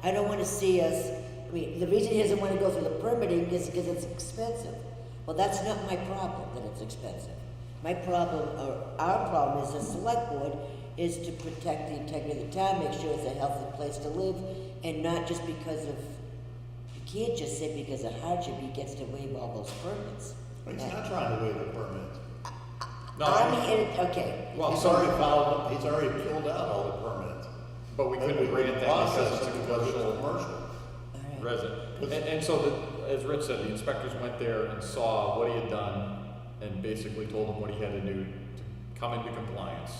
I don't wanna see us, I mean, the reason he doesn't wanna go through the permitting is because it's expensive. Well, that's not my problem, that it's expensive. My problem, or our problem as a select board, is to protect the integrity of the town, make sure it's a healthy place to live, and not just because of, you can't just say because of hardship, he gets to waive all those permits. He's not trying to waive a permit. No, Okay. well, He's so, already filled out all the permits. but we couldn't grant that because it's a commercial Commercial. All right. resident. And so, as Rich said, the inspectors went there and saw what he had done and basically told him what he had to do to come into compliance.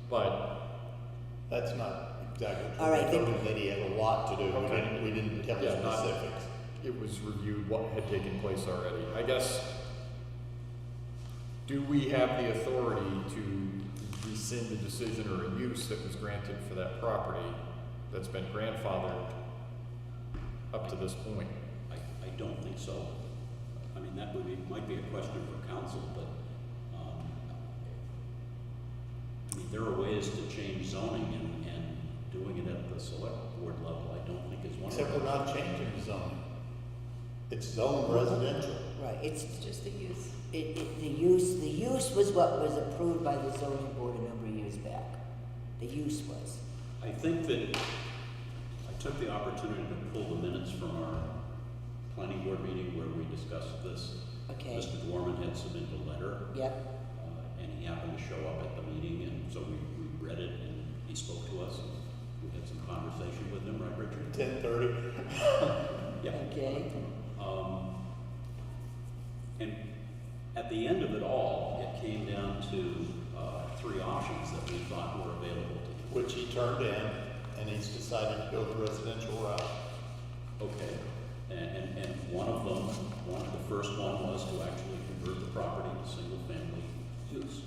But, That's not exactly true. All right, They then- told him that he had a lot to do. Okay. We didn't tell Yeah, the not- specifics. it was reviewed what had taken place already. I guess, do we have the authority to rescind a decision or a use that was granted for that property that's been grandfathered up to this point? I don't think so. I mean, that might be a question for council, but, I mean, there are ways to change zoning and doing it at the select board level, I don't think is one of them. Except we're not changing the zone. It's zone residential. Right, it's, Just the use. the use was what was approved by the zoning board a number of years back. The use was. I think that I took the opportunity to pull the minutes from our planning board meeting where we discussed this. Okay. Mr. Dwarman had submitted a letter, Yep, and he happened to show up at the meeting, and so we read it, and he spoke to us, and we had some conversation with him, right, Richard? 10:30. Yeah. okay. And at the end of it all, it came down to three options that we thought were available to him. Which he turned in, and he's decided to go the residential route. Okay, and one of them, the first one was to actually convert the property to single-family use.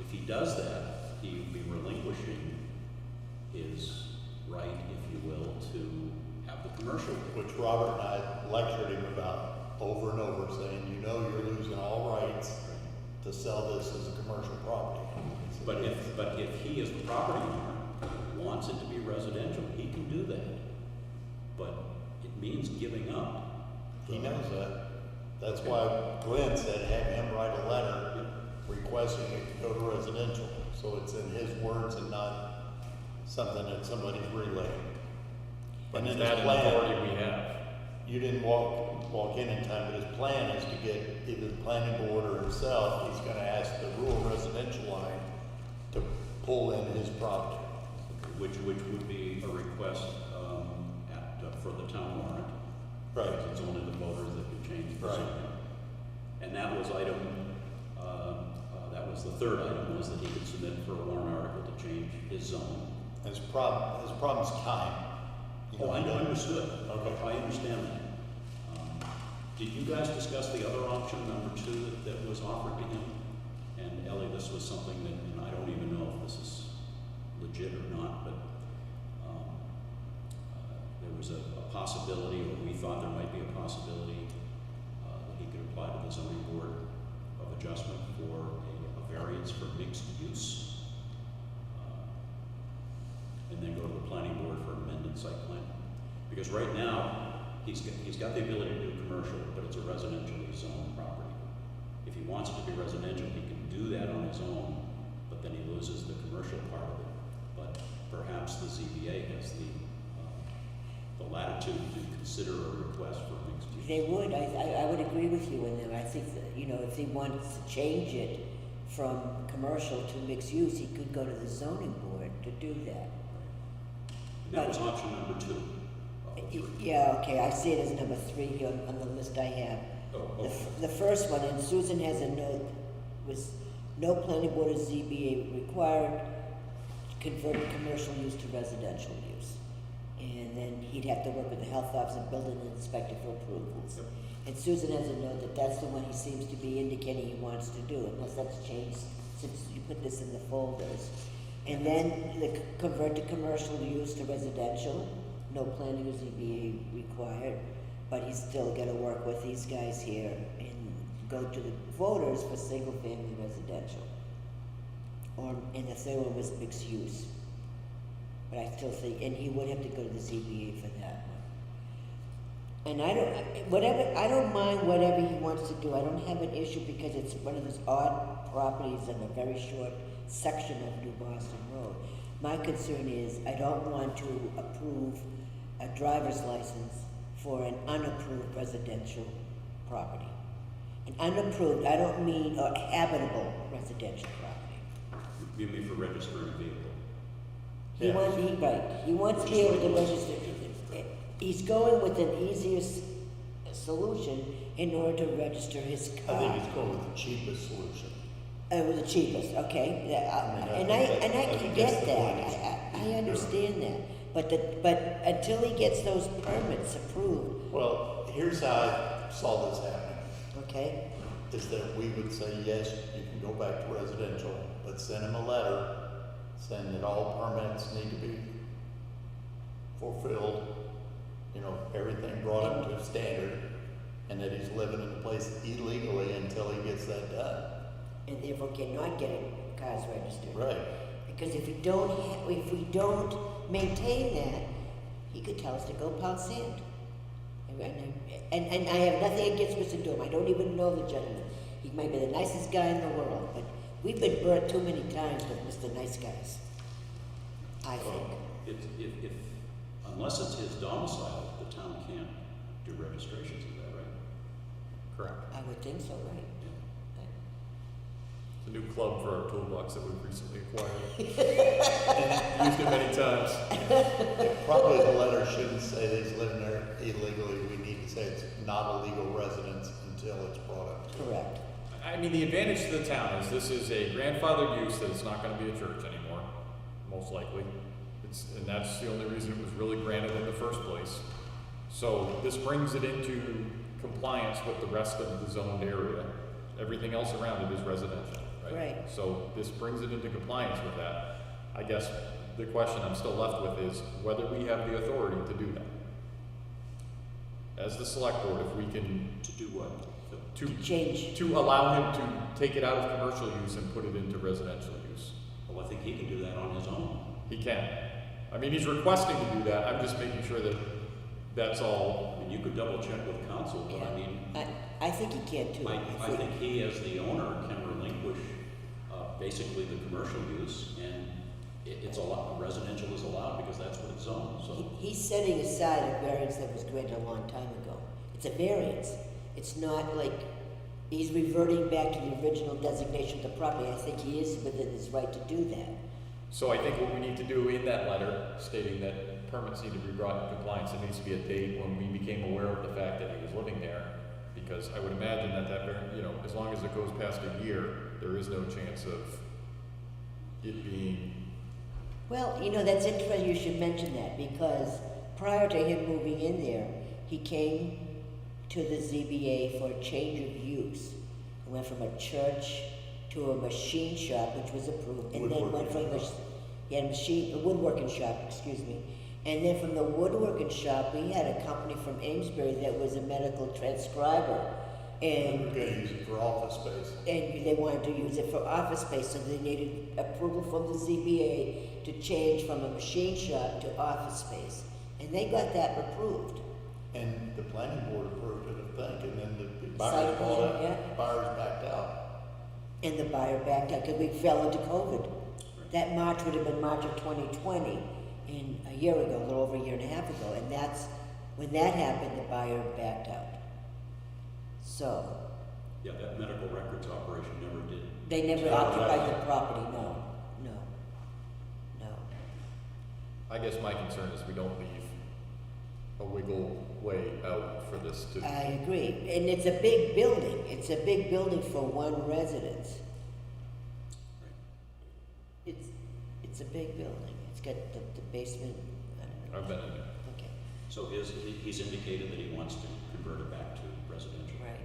If he does that, he would be relinquishing his right, if you will, to have the commercial. Which Robert and I lectured him about over and over, saying, you know you're losing all rights to sell this as a commercial property. But if he as the property owner wants it to be residential, he can do that. But it means giving up. He knows that. That's why Glenn said have him write a letter requesting it to go to residential. So it's in his words and not something that somebody's relaying. And is in that his an plan, authority we have? you didn't walk in time, but his plan is to get either the planning board or himself, he's gonna ask the rural residential line to pull in his property. Which would be a request for the town warrant. Right. Because it's only the voters that can change the Right. zoning. And that was that was the third item, was that he could submit for a warrant article to change his zone. His problem's time. You know, Oh, I understood. Okay. I understand that. Did you guys discuss the other option, number two, that was offered to him? And Ellie, this was something that, and I don't even know if this is legit or not, but there was a possibility, or we thought there might be a possibility, that he could apply to the zoning board of adjustment for a variance for mixed use, and then go to the planning board for amended site plan. Because right now, he's got the ability to do commercial, but it's a residentially zoned property. If he wants it to be residential, he can do that on his own, but then he loses the commercial part of it. But perhaps the ZBA has the latitude to consider a request for mixed use. They would, I would agree with you in that. I think that, if he wants to change it from commercial to mixed use, he could go to the zoning board to do that. And that was option number two. Yeah, okay, I see it as number 3 here on the list I have. Oh, okay. The first one, and Susan has a note, was no planning board or ZBA required to convert commercial use to residential use. And then he'd have to work with the health officer and building inspector for approvals. Yep. And Susan has a note that that's the one he seems to be indicating he wants to do, unless that's changed since you put this in the folders. And then the convert to commercial use to residential, no planning or ZBA required, but he's still gotta work with these guys here and go to the voters for single-family residential. And the third one was mixed use. but I still think, and he would have to go to the ZBA for that one. And I don't mind whatever he wants to do. I don't have an issue because it's one of those odd properties in a very short section of New Boston Road. My concern is I don't want to approve a driver's license for an unapproved residential property. An unapproved, I don't mean a habitable residential property. You mean for registering a vehicle? He Yeah. he wants to be able to register. He's going with an easier solution in order to register his I car. think it's going with the cheapest solution. With the cheapest, okay, I mean, and I I can think get that's the that, point. I understand that, but until he gets those permits approved, Well, here's how I saw this happening, okay? is that we would say, yes, you can go back to residential, but send him a letter saying that all permits need to be fulfilled, you know, everything brought up to standard, and that he's living in the place illegally until he gets that done. And therefore cannot get cars registered. Right. Because if we don't maintain that, he could tell us to go pound sand. And I have nothing against Mr. Doom. I don't even know the gentleman. He might be the nicest guy in the world, but we've been burnt too many times with Mr. Nice Guys. I think. If, unless it's his domicile, the town can't do registrations, is that right? Correct. I would think so, right? It's a new club for our toolbox that we've recently acquired. Used it many times. Probably the letter shouldn't say that he's living there illegally. We need to say it's not a legal residence until it's brought up. Correct. I mean, the advantage to the town is this is a grandfathered use that it's not gonna be a church anymore, most likely. And that's the only reason it was really granted in the first place. So this brings it into compliance with the rest of the zoned area. Everything else around it is residential, right? Right. So this brings it into compliance with that. I guess the question I'm still left with is whether we have the authority to do that. As the select board, if we can, To do what? Phil? Change. to allow him to take it out of commercial use and put it into residential use. Well, I think he can do that on his own. He can. I mean, he's requesting to do that. I'm just making sure that that's all. I mean, you could double check with council, but I mean, I think he can too. I think he, as the owner, can relinquish, basically the commercial use, and it's allowed, residential is allowed because that's what it's zoned, so. He's setting aside a variance that was granted a long time ago. It's a variance. It's not like he's reverting back to the original designation of the property. I think he is within his right to do that. So I think what we need to do in that letter stating that permits need to be brought into compliance, there needs to be a date when we became aware of the fact that he was living there. Because I would imagine that as long as it goes past a year, there is no chance of it being. Well, that's interesting you should mention that because prior to him moving in there, he came to the ZBA for a change of use. He went from a church to a machine shop, which was approved, and then went from a woodworking shop, excuse me. And then from the woodworking shop, we had a company from Amesbury that was a medical transcriber. And We're gonna use it for office space. and they wanted to use it for office space, so they needed approval from the ZBA to change from a machine shop to office space. And they got that approved. And the planning board approved it, I think, and then the Site buyers plan, bought yeah. it, buyers backed out. And the buyer backed out because we fell into COVID. That March would have been March of 2020, and a year ago, a little over a year and a half ago, and that's, when that happened, the buyer backed out. So, Yeah, that medical records operation never did. they never Yeah, occupied right. the property, no. I guess my concern is we don't leave a wiggle way out for this to. I agree, and it's a big building, for one residence. It's a big building, it's got the basement, I don't know. I've been in there. Okay, So he's indicated that he wants to convert it back to residential. right.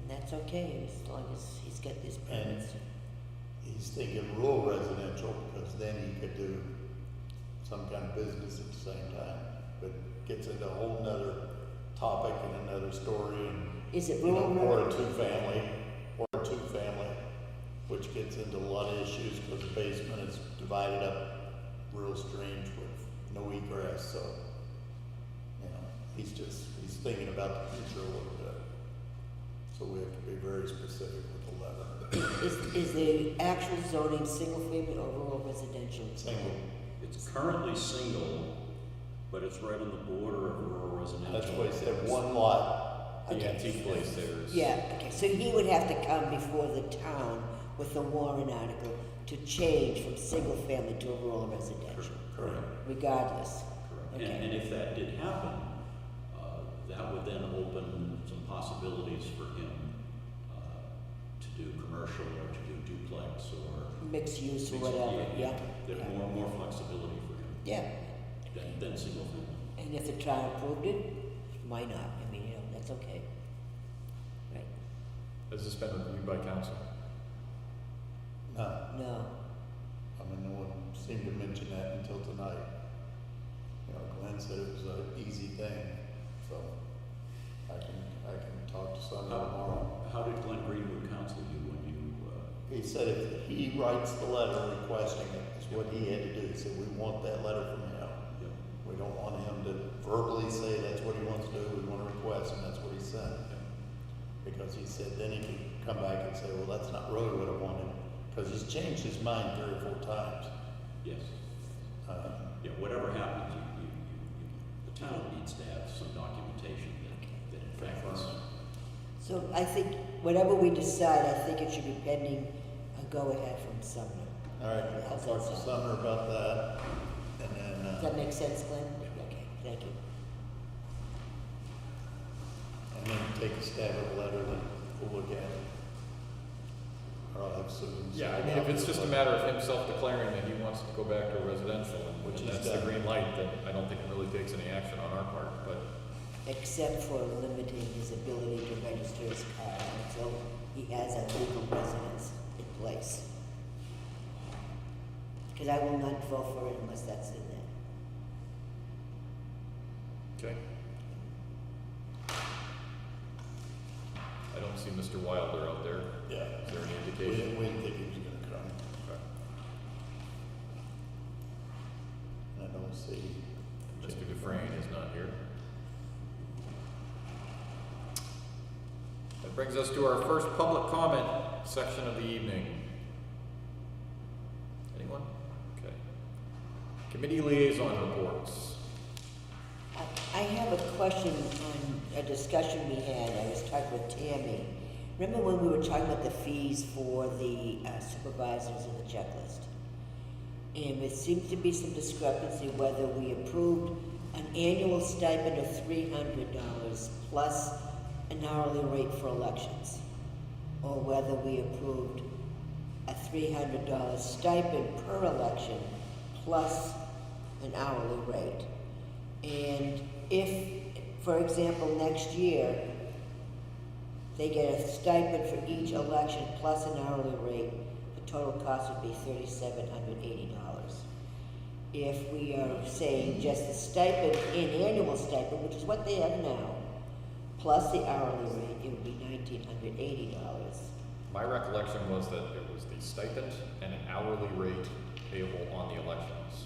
And that's okay, as long as he's got these permits. He's thinking rural residential, because then he could do some kind of business at the same time, but gets into a whole nother topic and another story, and, Is it you know, rural? or a two-family, which gets into a lot of issues because the basement is divided up real strange with no egress, so, you know, he's thinking about the future a little bit. So we have to be very specific with the letter. Is the actual zoning single family or rural residential? Single. It's currently single, but it's right on the border of rural residential. That's why I said one lot. The Okay. antique place there is. Yeah, okay, so he would have to come before the town with a warrant article to change from single family to a rural residential, Correct. regardless. Correct. Okay. And if that did happen, that would then open some possibilities for him to do commercial or to do duplex or. Mixed use or mixed- whatever, yeah. There's yeah. more flexibility for him Yeah, than single family. and if the town approved it, why not? I mean, you know, that's okay. Right, Has this been reviewed by council? No, no, I mean, no one seemed to mention that until tonight. You know, Glenn said it was an easy thing, so I can talk to Sandra tomorrow. How did Glenn Greenwood counsel you when you, He said if he writes the letter requesting it, is what he had to do. He said, we want that letter from him. yeah, We don't want him to verbally say that's what he wants to do, we want to request, and that's what he sent. Because he said then he could come back and say, well, that's not really what I wanted, because he's changed his mind 3 or 4 times. yes. Uh, Yeah, whatever happens, the town needs to have some documentation that in fact is. so I think whatever we decide, I think it should be pending a go-ahead from Sumner. All right, I'll talk to Sumner about that, and Does then, that make sense, Glenn? Okay, thank you. and then take a stab at the letter, then we'll look at it. Or I'll have Susan. Yeah, I send mean, it if out it's to just a the- matter of him self-declaring that he wants to go back to residential, Which and he's that's the done. green light, then I don't think it really takes any action on our part, but Except for limiting his ability to register his car until he has a legal residence in place. Because I will not vote for it unless that's in there. okay. I don't see Mr. Wilder out there. Yeah. Is there any We indication? didn't think he was gonna come, Okay. and I don't see. Mr. Dufresne is not here. That brings us to our first public comment section of the evening. Anyone? Okay. Committee liaison reports. I have a question on a discussion we had. I was talking with Tammy. Remember when we were talking about the fees for the supervisors in the checklist? And there seems to be some discrepancy whether we approved an annual stipend of $300 plus an hourly rate for elections, or whether we approved a $300 stipend per election plus an hourly rate. And if, for example, next year, they get a stipend for each election plus an hourly rate, the total cost would be $3,780. If we are saying just the stipend, an annual stipend, which is what they have now, plus the hourly rate, it would be $1,980. My recollection was that it was the stipend and an hourly rate payable on the elections.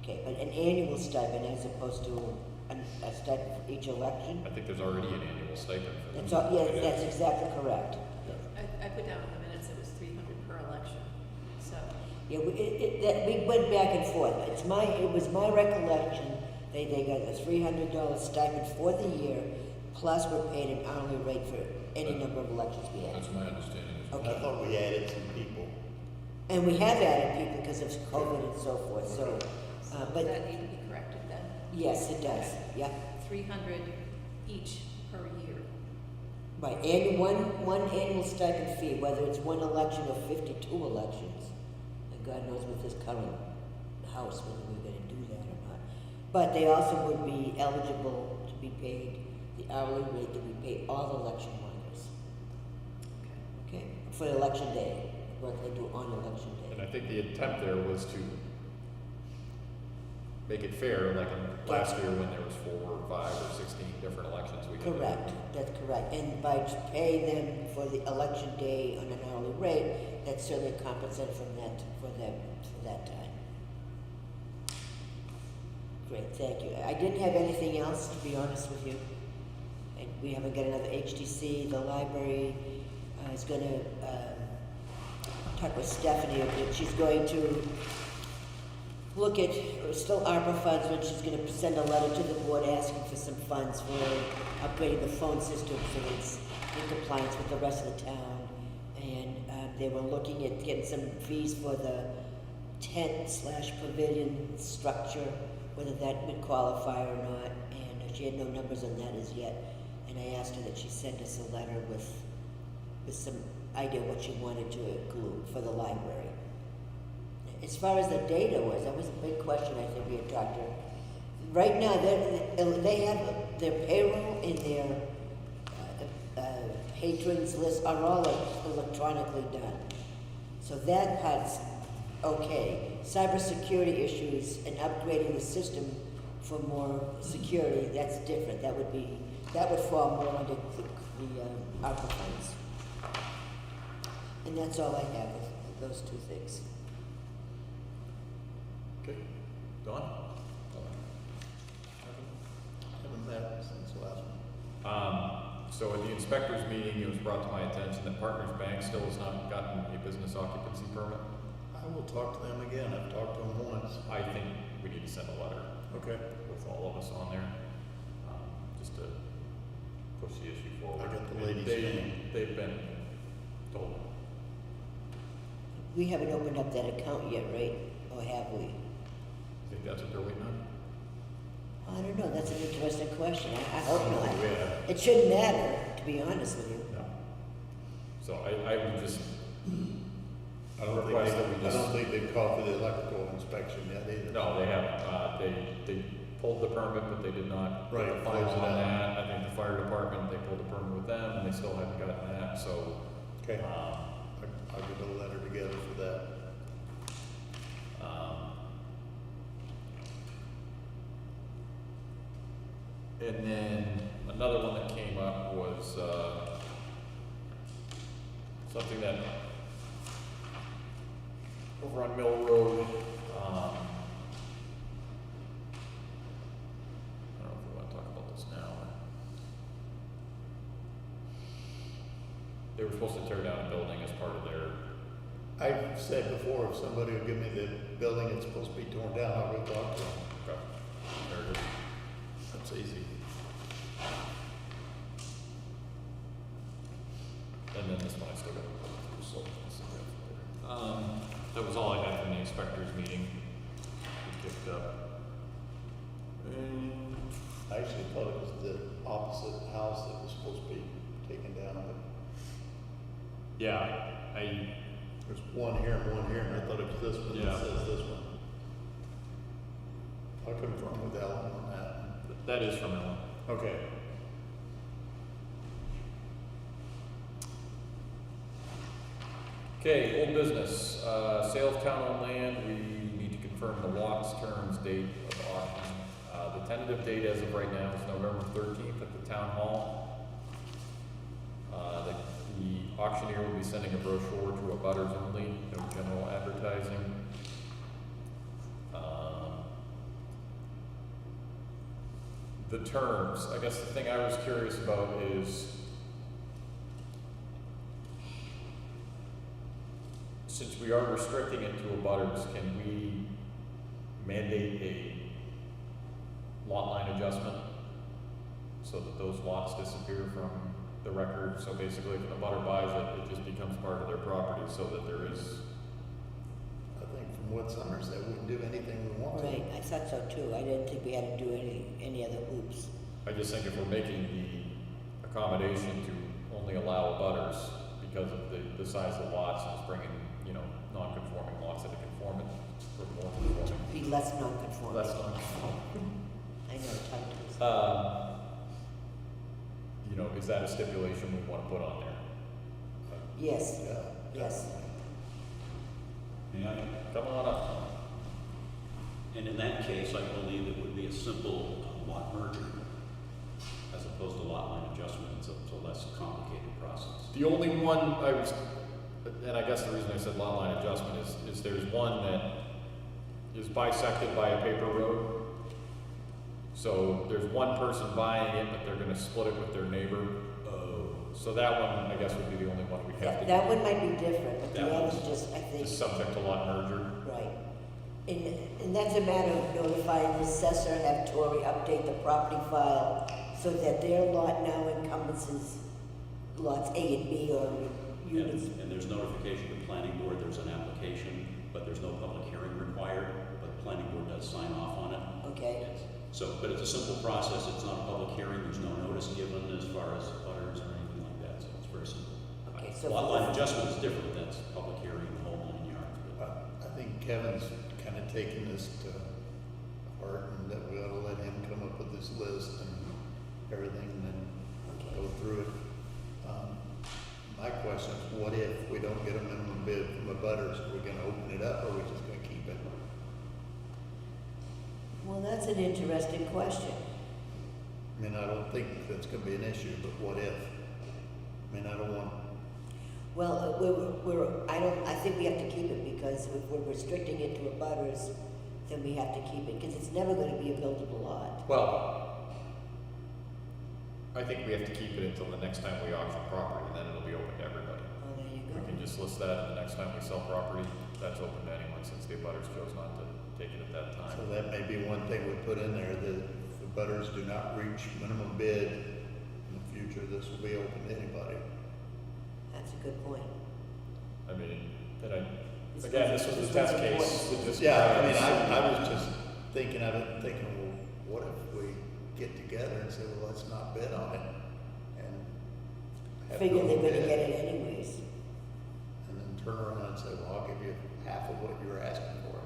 Okay, but an annual stipend as opposed to a stipend for each election? I think there's already an annual stipend for them. That's all, yeah, that's exactly correct. I put down in the minutes it was 300 per election, so. Yeah, we went back and forth. It was my recollection, they got a $300 stipend for the year, plus we're paid an hourly rate for any number of elections we had. That's my understanding as well. I Okay. thought we added some people. And we have added people because of COVID and so forth, so, Does but, that need to be corrected then? yes, it does, yeah. 300 each per year. Right, and one annual stipend fee, whether it's one election or 52 elections. And God knows with this current House whether we're gonna do that or not. But they also would be eligible to be paid the hourly rate that we pay all election workers, okay? For election day, work they do on election And day. I think the attempt there was to make it fair, like in last year when there was 4 or 5 or 16 different elections we had. to do. Correct, that's correct. And by paying them for the election day on an hourly rate, that's certainly compensated from that, for that time. Great, thank you. I didn't have anything else, to be honest with you. And we haven't got another HDC. The library is gonna, talk with Stephanie a bit. She's going to look at, still ARPA funds, when she's gonna send a letter to the board asking for some funds for upgrading the phone system so it's in compliance with the rest of the town. And they were looking at getting some fees for the tent/pavilion structure, whether that would qualify or not. And she had no numbers on that as yet. And I asked her that she send us a letter with some idea what she wanted to include for the library. As far as the data was, that was a big question I think we had talked to her. Right now, they have their payroll and their patrons list are all electronically done. So that part's okay. Cybersecurity issues and upgrading the system for more security, that's different. That would fall more under the ARPA funds. And that's all I have with those two things. Okay, Don? Haven't met since the last one. So at the inspectors meeting, it was brought to my attention that Partners Bank still has not gotten a business occupancy permit. I will talk to them again. I've talked to them once. I think we need to send a letter Okay. with all of us on there, just to push the issue forward. I got the lady's They- name. They've been told. We haven't opened up that account yet, right? Or have we? I think that's what they're waiting on. I don't know, that's an interesting question. I hope not. Yeah. It shouldn't matter, to be honest with you. No. So I would just, I don't Request that we think, I just- don't think they've called for the electrical inspection yet either. no, they haven't. They pulled the permit, but they did not get Right, the final close it on out. that. I think the fire department, they pulled the permit with them, and they still haven't gotten that, so, Okay. um, I'll get a letter together for that. And then another one that came up was, something that, over on Mill Road, I don't know if we wanna talk about this now. They were supposed to tear down a building as part of their, I've said before, if somebody will give me the building that's supposed to be torn down, I'll go talk to them. there it is. That's easy. And then this one I still got to go through, so let's see that. That was all I had from the inspectors meeting. We picked up. And I actually thought it was the opposite house that was supposed to be taken down, but yeah, there's one here and one here, and I thought it was this one Yeah. that says this one. I'll confirm with Ellen on that. that is from Ellen. Okay. Okay, old business, sale of town-owned land, we need to confirm the lots, terms, date of auction. The tentative date as of right now is November 13th at the town hall. The auctioneer will be sending a brochure to abutters only, no general advertising. The terms, I guess the thing I was curious about is, since we are restricting it to abutters, can we mandate a lot line adjustment so that those lots disappear from the record? So basically, if an abutter buys it, it just becomes part of their property, so that there is, I think from what Summers said, we can do anything we want to. Right, I thought so too. I didn't think we had to do any other hoops. I just think if we're making the accommodation to only allow abutters because of the size of lots, and it's bringing, non-conforming lots into conforming, or more conforming. Be less non-conforming. Less non-conforming. I know, tongue twister. Is that a stipulation we want to put on there? Yes, Yeah. yes. Come on up. And in that case, I believe it would be a simple lot merger as opposed to lot line adjustment. It's a less complicated process. The only one I was, and I guess the reason I said lot line adjustment is there's one that is bisected by a paper road. So there's one person buying it, but they're gonna split it with their neighbor. So that one, I guess, would be the only one we have to. That one might be different, but the That other one's just, I think, Is subject to lot merger. right. And that's a matter of notifying the assessor, have Tori update the property file so that their lot now encompasses lots A and B or units. And there's notification to planning board, there's an application, but there's no public hearing required, but the planning board does sign off on it. Okay, Yes. So, but it's a simple process, it's not a public hearing, there's no notice given as far as butters or anything like that, so it's very simple. okay, so. Lot line adjustment is different, that's public hearing, the whole 9 yards. I think Kevin's kind of taking this to heart and that we ought to let him come up with this list and everything and then Okay. go through it. My question is, what if we don't get a minimum bid from the butters? Are we gonna open it up or are we just gonna keep it? Well, that's an interesting question. I mean, I don't think that's gonna be an issue, but what if? I mean, I don't want, Well, I think we have to keep it because if we're restricting it to abutters, then we have to keep it, because it's never gonna be a buildable lot. Well, I think we have to keep it until the next time we auction property, and then it'll be open to everybody. Oh, there you We can go. just list that, and the next time we sell property, that's open to anyone, since the abutters chose not to take it at that so time. that may be one thing we put in there, that if the butters do not reach minimum bid in the future, this will be open to anybody. That's a good point. I mean, and This again, was- this was this the test was case. important. to just- Yeah, I mean, I was just thinking of it, thinking, well, what if we get together and say, well, let's not bid on it? And have Figure no they're gonna bid, get it anyways. and then turn around and say, well, I'll give you half of what you were asking for,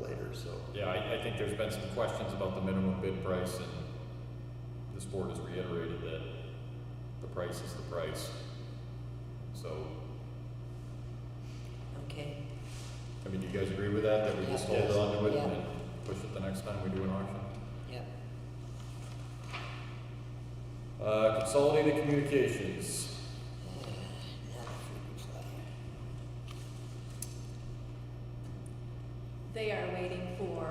later, so. Yeah, I think there's been some questions about the minimum bid price, and this board has reiterated that the price is the price. So, Okay. I mean, do you guys agree with that, that we just hold Yes. on to it Yeah. and push it the next time we do an auction? Yep. Consolidated Communications. They are waiting for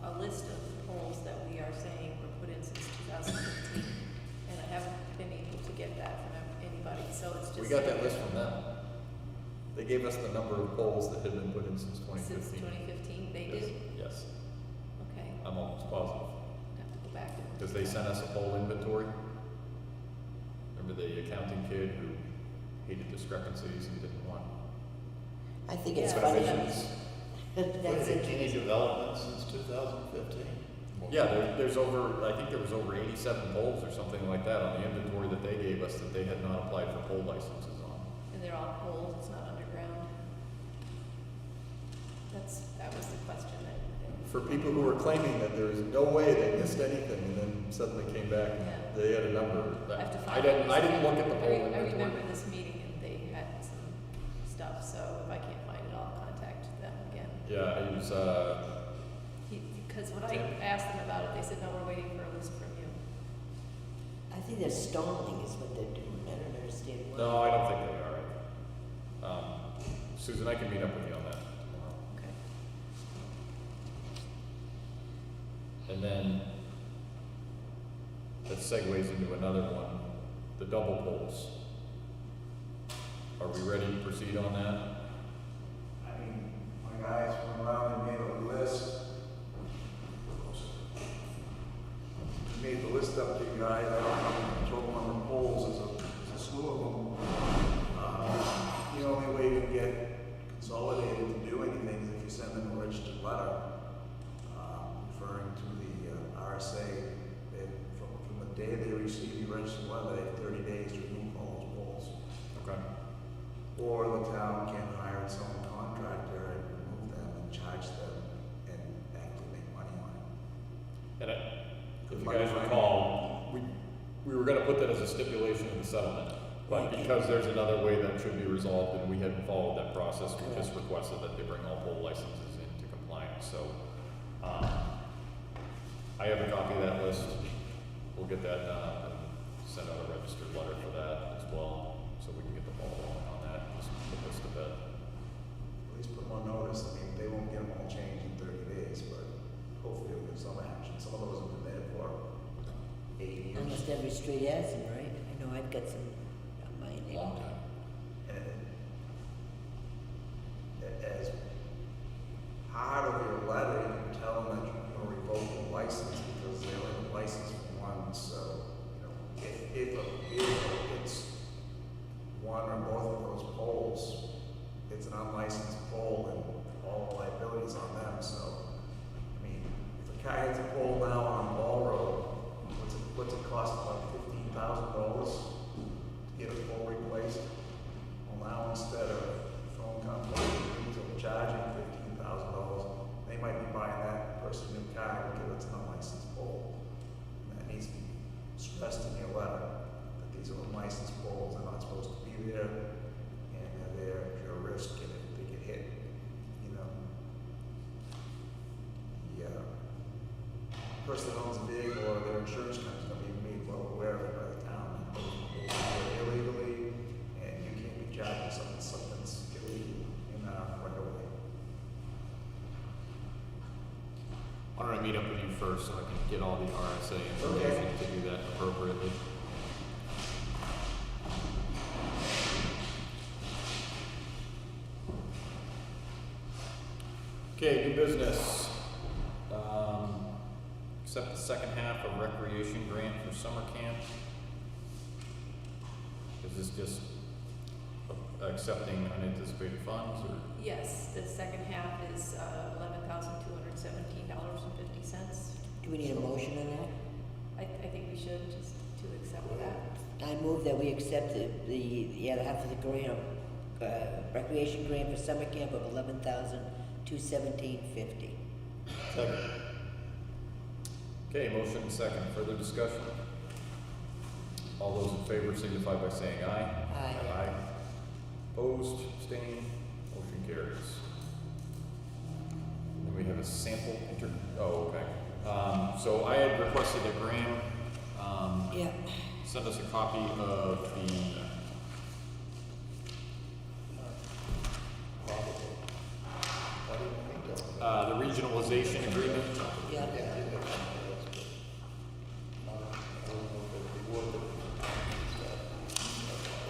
a list of the polls that we are saying were put in since 2015. And I haven't been able to get that from anybody, so it's just. We got that list from them. They gave us the number of polls that had been put in since Since 2015, they Yes. did? Yes, Okay, I'm almost positive. have to go back and. Because they sent us a poll inventory. Remember the accounting kid who hated discrepancies and didn't want I think it's Yeah. funny. revisions? That's Any interesting. development since 2015? Yeah, there's over, I think there was over 87 polls or something like that on the inventory that they gave us that they had not applied for poll licenses on. And they're all poles, it's not underground. That was the question that. For people who were claiming that there was no way they missed anything and then suddenly came back and Yeah. they had a number. I have to I find. didn't look at the poll I inventory. remember this meeting and they had some stuff, so if I can't find it, I'll contact them again. Yeah, it was, Because when I asked them about it, they said, no, we're waiting for a list from you. I think they're stalling is what they're doing. I don't understand why. no, I don't think they are. Susan, I can meet up with you on that tomorrow. Okay. And then that segues into another one, the double polls. Are we ready to proceed on that? I mean, my guys went around and made a list. Made the list up to you guys, I don't know the total number of polls, there's a slew of them. The only way you can get consolidated to do anything is if you send them a registered letter, referring to the RSA. From the day they receive the registered letter, they have 30 days to remove all those polls. Okay. Or the town can hire some contractor and remove them and charge them and actually make money on it. And if you guys recall, we were gonna put that as a stipulation in the settlement, but Right. because there's another way that should be resolved and we hadn't followed that process, we just requested that they bring all poll licenses into compliance. so, I have a copy of that list. We'll get that done and send out a registered letter for that as well, so we can get the ball rolling on that, just put this to bed. At least put them on notice. I mean, they won't get them all changed in 30 days, but hopefully it'll give some action. Some of those have been there for 8 years. Almost every street has them, right? I know I've got some on my neighborhood. Long time. And as hard of your letter, you can tell them that you're going to revoke the license because they only have a license for one. So, you know, if it's one or both of those poles, it's an unlicensed pole and all the liabilities on them. So, I mean, if a car hits a pole now on Ball Road, what's it cost? About $15,000 to get a pole replaced? Well, now instead of phone company charging $15,000, they might be buying that person a new car because it's an unlicensed pole. And that needs to be stressed in your letter that these are unlicensed poles, they're not supposed to be there, and they're there at your risk, and if they get hit, you know. The person that owns a vehicle or their insurance company's gonna be made well aware of it by the town. Those poles are illegally, and you can't be charging something's illegal in right away. Why don't I meet up with you first so I can get all the RSA information to do that appropriately? Okay, new business. Accept the second half of recreation grant for summer camp. Is this just accepting unanticipated funds or? Yes, the second half is $11,217.50. Do we need a motion on that? I think we should just to accept that. I move that we accept the other half of the grant, recreation grant for summer camp of $11,217.50. Second. Okay, motion and second. Further discussion? All those in favor signify by saying aye. Aye. Aye. Opposed, abstained, motion carries. Then we have a sample okay. So I had requested that Graham, Yeah. send us a copy of the regionalization agreement. Yeah.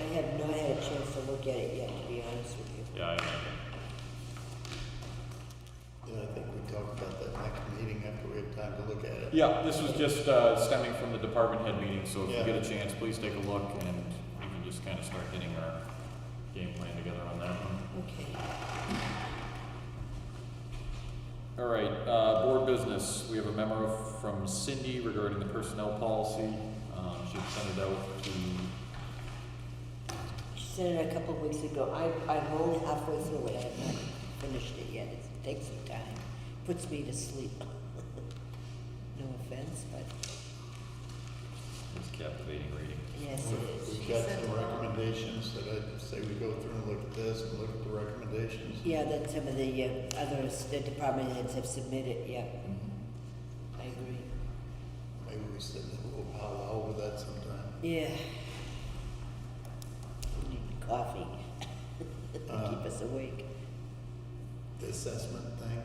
I have not had a chance to look at it yet, to be honest with you. Yeah, Yeah, I think we talked about that next meeting after we had time to look at it. yeah, this was just stemming from the department head meeting, so if you Yeah. get a chance, please take a look and we can just kind of start getting our game plan together on that one. Okay. All right, board business. We have a memo from Cindy regarding the personnel policy. She sent it out to, She sent it a couple of weeks ago. I'm only halfway through it. I have not finished it yet. It takes some time. Puts me to sleep. No offense, but it's captivating reading. yes, it is. We've got some recommendations that I'd say we go through and look at this and look at the recommendations. Yeah, that some of the others, the department heads have submitted, yeah. I agree. Maybe we sit in a little powwow over that sometime. Yeah. We need coffee to keep us awake. The assessment thing,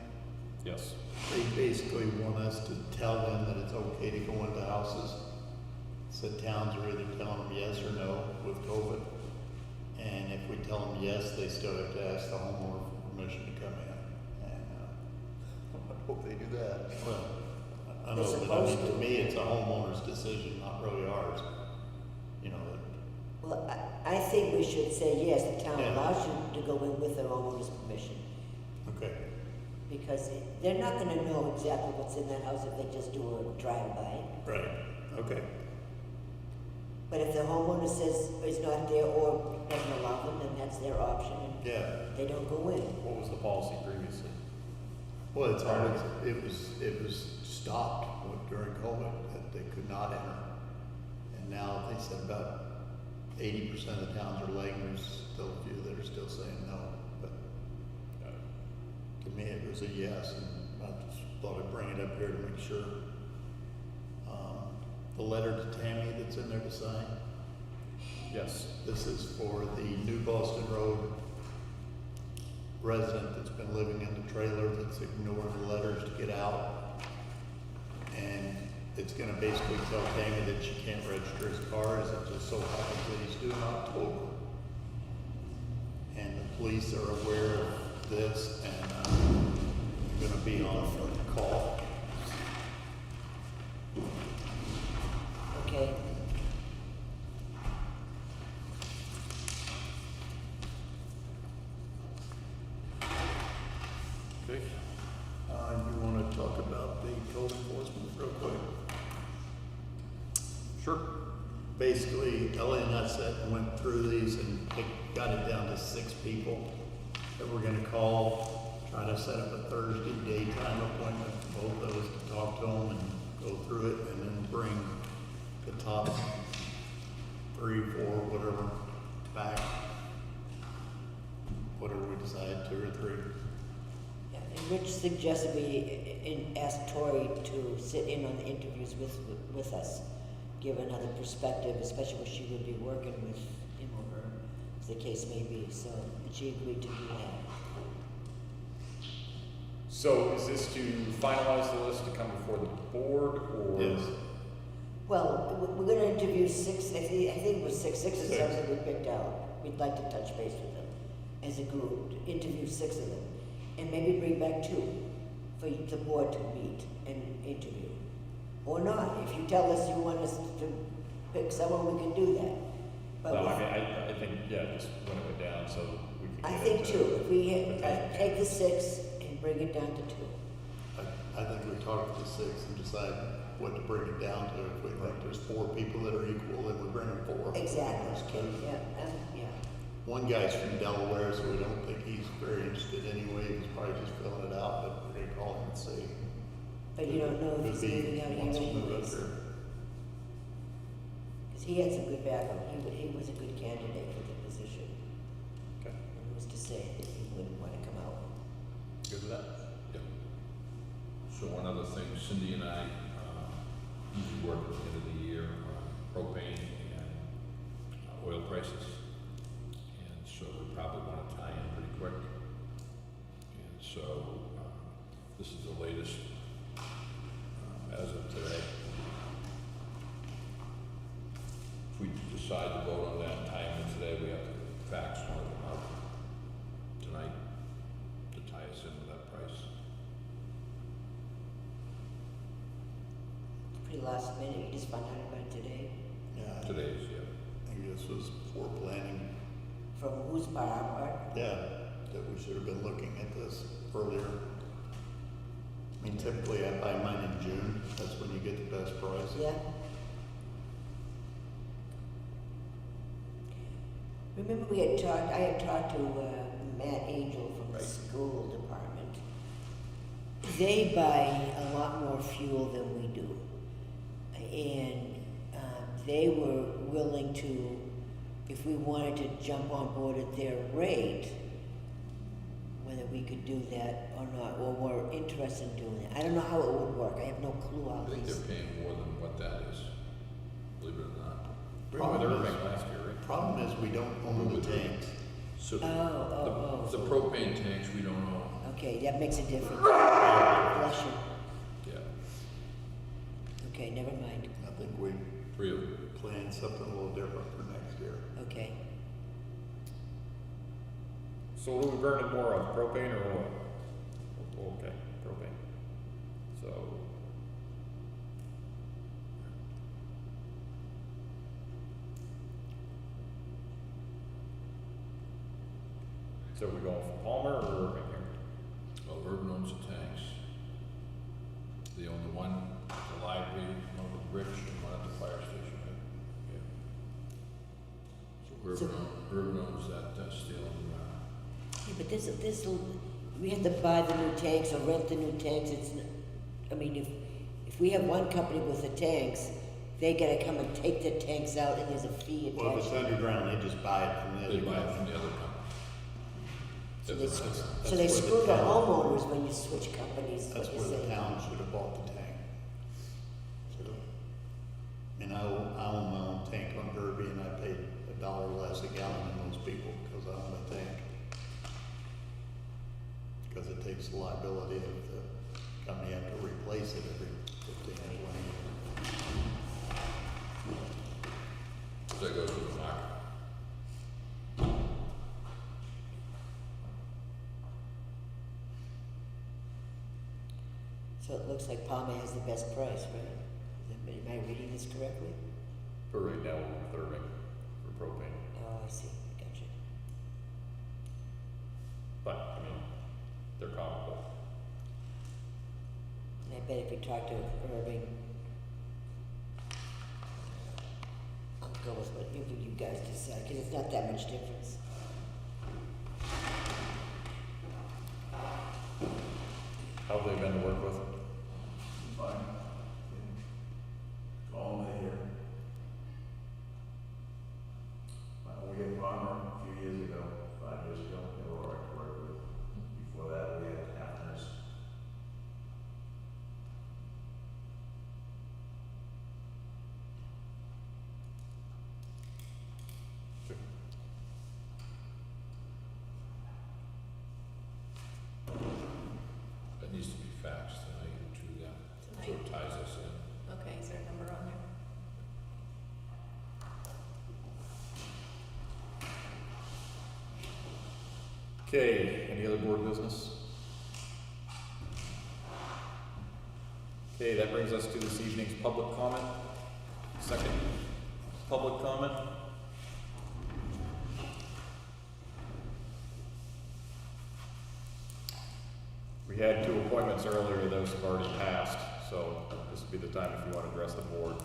Yes. they basically want us to tell them that it's okay to go into houses. So towns are either telling them yes or no with COVID. And if we tell them yes, they still have to ask the homeowner for permission to come in. And I hope they do that. Well, I They're know, but I supposed mean, to. to me, it's a homeowner's decision, not really ours. You know, Well, I think we should say, yes, the town Yeah. allows you to go in with the homeowner's permission. okay, Because they're not gonna know exactly what's in that house if they just do a drive-by. right, okay. But if the homeowner says it's not there or doesn't allow them, then that's their option, and Yeah, they don't go in. What was the policy previously? well, it's always, it was stopped during COVID, that they could not enter. And now they said about 80% of the towns are letting, there's still a few that are still saying no. But to me, it was a yes, and I just thought I'd bring it up here to make sure. The letter to Tammy that's in there to sign, Yes. this is for the New Boston Road resident that's been living in the trailer that's ignoring the letters to get out. And it's gonna basically tell Tammy that she can't register his car, as it just so happens that he's due in October. And the police are aware of this, and gonna be on call. Okay, Okay. You wanna talk about the code enforcement real quick? Sure. Basically, Ellie and I sat and went through these and got it down to 6 people that we're gonna call, try to set up a Thursday daytime appointment for both of us to talk to them and go through it, and then bring the top 3, 4, whatever, back. Whatever we decide, 2 or 3. yeah, and Rich suggested ask Tori to sit in on the interviews with us, give another perspective, especially when she would be working with him or her, as the case may be, so, and she agreed to do that. So is this to finalize the list to come before the board, or? Yes. Well, we're gonna interview 6, I think it was 6 or 7 6. that we picked out. We'd like to touch base with them as a group, to interview 6 of them, and maybe bring back 2 for the board to meet and interview. Or not, if you tell us you want us to pick someone, we can do that. But No, we- I mean, I think, yeah, just winnowing it down so we can. I get think into 2, if we Okay. take the 6 and bring it down to 2. I think we talk to the 6 and decide what to bring it down to. If we think there's 4 people that are equal, then we bring them 4. Exactly, okay, yeah, yeah. One guy's from Delaware, so we don't think he's very interested anyway. He's probably just filling it out, but we're gonna call him and see. But you don't know if he's Could be moving out here wants to move up anyways. there. Because he had some good background, he was a good candidate for the position. Okay, And who's to say that he wouldn't want to come out? good with that? Yep. So one other thing, Cindy and I usually work at the end of the year on propane and oil prices. And so we probably want to tie in pretty quick. And so this is the latest as of today. If we decide to vote on that and tie them in today, we have to fax one of them out tonight to tie us in with that price. Pretty last minute, you just found out about it today. Yeah, Today's, yeah. I think this was poor planning. From whose part, our part? Yeah, that we should have been looking at this earlier. I mean, typically I buy mine in June. That's when you get the best price. Yeah. Remember I had talked to Matt Angel from the Right. school department. They buy a lot more fuel than we do. And they were willing to, if we wanted to jump on board at their rate, whether we could do that or not, or were interested in doing it. I don't know how it would work. I have no clue how I think these. they're paying more than what that is, believe it or not. Probably Problem the is- Irving last year, right? Problem is, we don't own the tanks. So Oh. the propane tanks, we don't own. Okay, that makes a difference. Bless you. Yeah, Okay, never mind. I think we 3 of them. planned something a little different for next year. Okay. So what are we burning more of, propane or oil? Okay, propane. So. So we going for Palmer or Irving here? Well, Urban owns the tanks. They own the one, at the library, one with Rich, and one at the fire station, right? Yeah. So Urban owns that steel and, Yeah, but this, we have to buy the new tanks or rent the new tanks. I mean, if we have one company with the tanks, they gotta come and take the tanks out and there's a fee Well, if attached. it's underground, they just buy it from the they other buy it company. from the other company. So they, That's- so that's they where the screw the town- homeowners when you switch companies, That's what where you're the saying. town should have bought the tank. And I own my own tank on Derby and I paid $1 less a gallon than most people because I own a tank. Because it takes the liability of the company have to replace it every 15 or 20 years. So that goes with the market. So it looks like Palmer has the best price, right? Am I reading this correctly? For right now, we're reserving for propane. Oh, I see, gotcha. But, I mean, they're comparable. And I bet if you talk to Irving, I'll go with what you guys decide, because it's not that much difference. How have they been to work with? Fine. Call them here. We had Palmer a few years ago, 5 years ago, they were all right to work with. Before that, we had Hafner's. That needs to be faxed tonight to them, so Tonight. it ties us in. Okay, is there a number on there? Okay, any other board business? Okay, that brings us to this evening's public comment. Second public comment. We had 2 appointments earlier, those have already passed, so this would be the time if you want to address the board.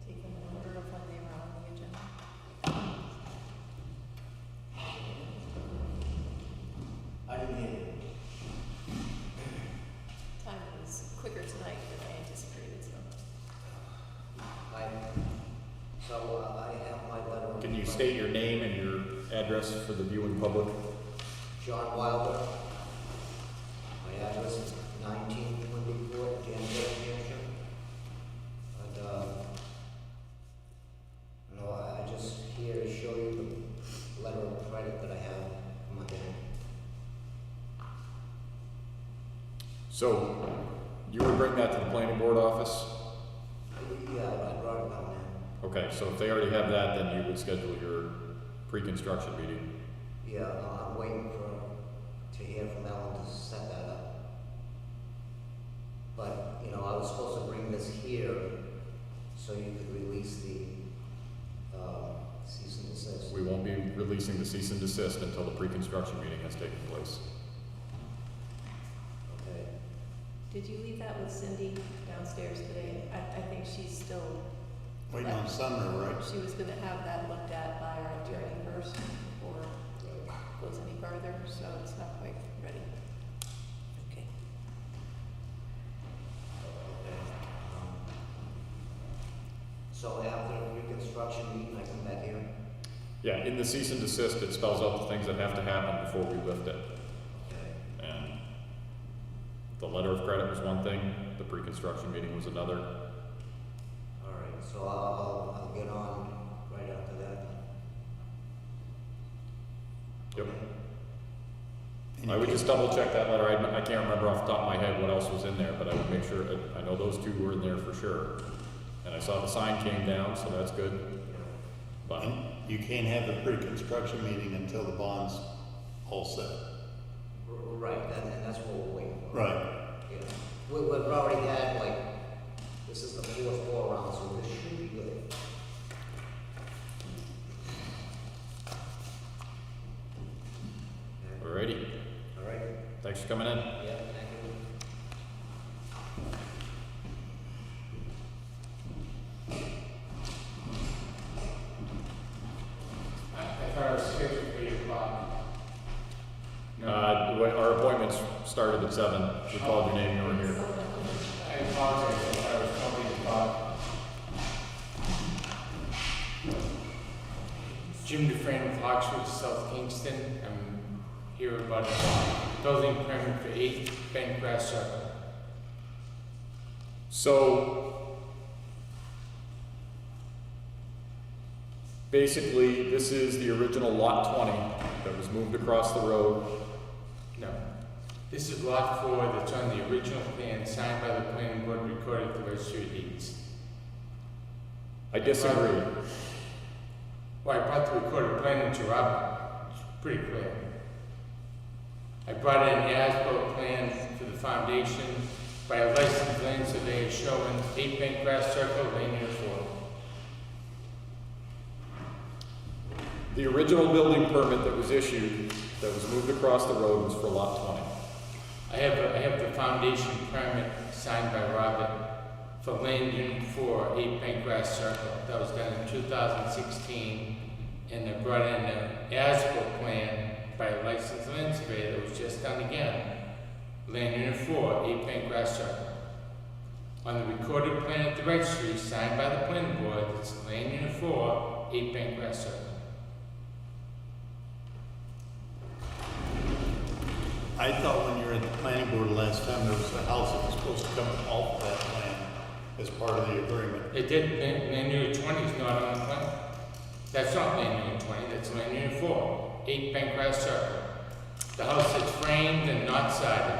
Take them in order of when they were on the agenda. I didn't hear you. Time was quicker tonight than I anticipated, so. I have my letter. Can you state your name and your address for the viewing public? John Wilder. My address is 19 Quimby Court, Danville, New Hampshire. And, I just here to show you the letter of credit that I have in my bank. So, you would bring that to the planning board office? Yeah, I brought it down Okay, so if they already have that, then you would schedule your pre-construction meeting. there. Yeah, I'm waiting to hear from Ellen to set that up. But, I was supposed to bring this here so you could release the, cease and desist. We won't be releasing the cease and desist until the pre-construction meeting has taken place. Okay. Did you leave that with Cindy downstairs today? I think she's still, Waiting on Sumner, right? she was gonna have that looked at by our attorney first before it goes any further, so it's not quite ready. Okay. So after the reconstruction meeting, I come back here? Yeah, in the cease and desist, it spells out the things that have to happen before we lift it. Okay. And the letter of credit was one thing, the pre-construction meeting was another. All right, so I'll get on right after that. Yep. And I you would can't- just double check that letter. I can't remember off the top of my head what else was in there, but I would make sure, I know those 2 were in there for sure. And I saw the sign came down, so that's good. But, And you can't have the pre-construction meeting until the bond's all set. Right, and that's what we're waiting for. Right. Yeah. We've already had, this is the 4th go around, so this should be good. alrighty, All right? thanks for coming in. Yeah, thank you. I thought it was scheduled for 8 o'clock. Our appointments started at 7. We called your name, you were here. I apologize, I thought it was 8 o'clock. Jim Dufresne with Oxford, South Kingston. I'm here about a building permit for 8 Bentgrass Circle. So, basically, this is the original lot 20 that was moved across the road. No, this is lot 4 that's on the original plan signed by the planning board, recorded at the registry of deeds. I disagree. Well, I brought the recorded plan to Robert. It's pretty clear. I brought in the as-built plan for the foundation by a licensed land surveyor showing 8 Bentgrass Circle, Lane Unit 4. The original building permit that was issued, that was moved across the road, was for lot 20. I have the foundation permit signed by Robert for Land Unit 4, 8 Bentgrass Circle. That was done in 2016, and I brought in an as-built plan by a licensed land surveyor that was just done again. Land Unit 4, 8 Bentgrass Circle. On the recorded plan at the registry, signed by the planning board, it's Land Unit 4, 8 Bentgrass Circle. I thought when you were at the planning board last time, there was a house that was supposed to come off that plan as part of the agreement. It did, Land Unit 20 is not on the plan. That's not Land Unit 20, that's Land Unit 4, 8 Bentgrass Circle. The house is framed and not sided.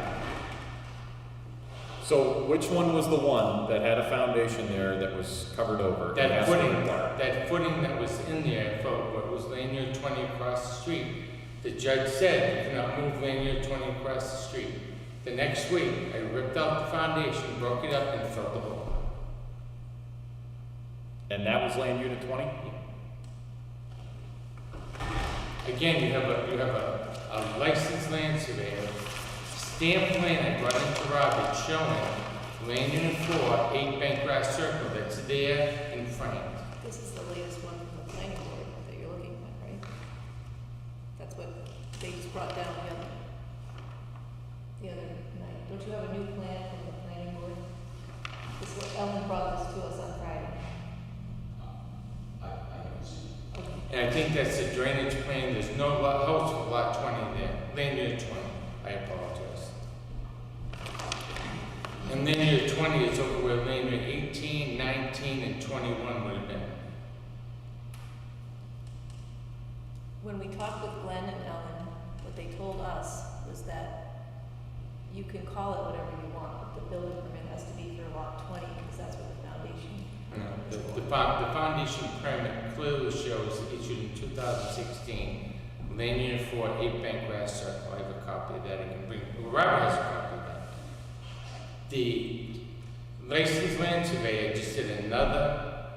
So which one was the one that had a foundation there that was covered over? That It has to be footing that was in there for what was Land Unit 20 across the street. The judge said you cannot move Land Unit 20 across the street. The next week, I ripped out the foundation, broke it up, and filled the hole. And that was land unit 20? Again, you have a licensed land surveyor, stamp plan I brought into Robert showing Land Unit 4, 8 Bentgrass Circle that's there in framed. This is the latest one from the planning board that you're looking at, right? That's what they just brought down the other night. Don't you have a new plan from the planning board? This is what Ellen brought this to us on Friday. I haven't seen it. Okay. And I think that's the drainage plan, there's no house for lot 20 there, Land Unit 20, I apologize. And Land Unit 20 is over where Land Unit 18, 19, and 21 would have been. When we talked with Glenn and Ellen, what they told us was that you can call it whatever you want, but the building permit has to be for lot 20, because that's what the foundation. The foundation permit clearly shows issued in 2016, Land Unit 4, 8 Bentgrass Circle. I have a copy of that. I can bring. Robert has a copy of that. The licensed land surveyor just did another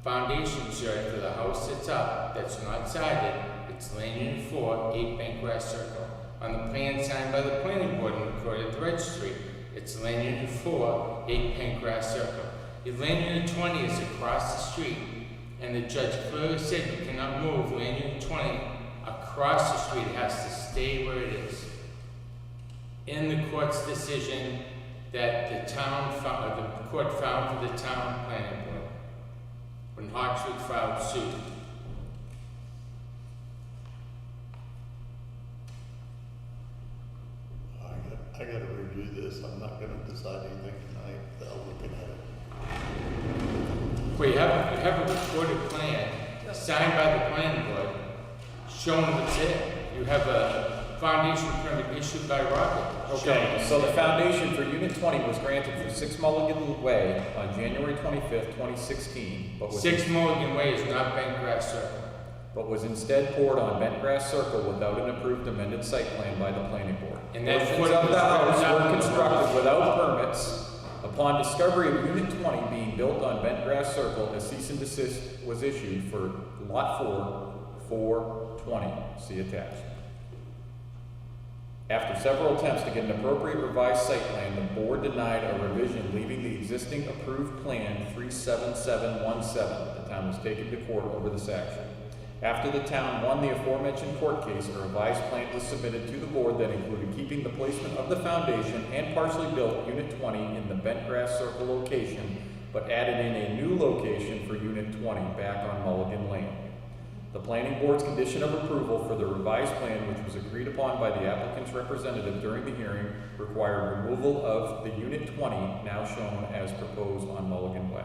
foundation survey for the house that's up, that's not sided. It's Land Unit 4, 8 Bentgrass Circle. On the plan signed by the planning board and recorded at the registry, it's Land Unit 4, 8 Bentgrass Circle. If Land Unit 20 is across the street, and the judge clearly said you cannot move Land Unit 20 across the street, it has to stay where it is. In the court's decision that the court found for the town planning board, when Oxford filed suit. I gotta review this, I'm not gonna decide anything tonight without looking at it. Well, you have a recorded plan signed by the planning board showing what's there. You have a foundation permit issued by Robert. Okay, showing so the what's there. foundation for Unit 20 was granted for 6 Mulligan Way on January 25th, 2016, but was, 6 Mulligan Way is not Bentgrass Circle. but was instead poured on Bentgrass Circle without an approved amended site plan by the planning board. And that Portions footing of the was house written up were in the constructed road. without permits. Upon discovery of Unit 20 being built on Bentgrass Circle, a cease and desist was issued for Lot 4, 420, see attached. After several attempts to get an appropriate revised site plan, the board denied a revision, leaving the existing approved plan 37717. The town was taken to court over this action. After the town won the aforementioned court case, a revised plan was submitted to the board that included keeping the placement of the foundation and partially built Unit 20 in the Bentgrass Circle location, but added in a new location for Unit 20 back on Mulligan Lane. The planning board's condition of approval for the revised plan, which was agreed upon by the applicant's representative during the hearing, required removal of the Unit 20, now shown as proposed on Mulligan Way.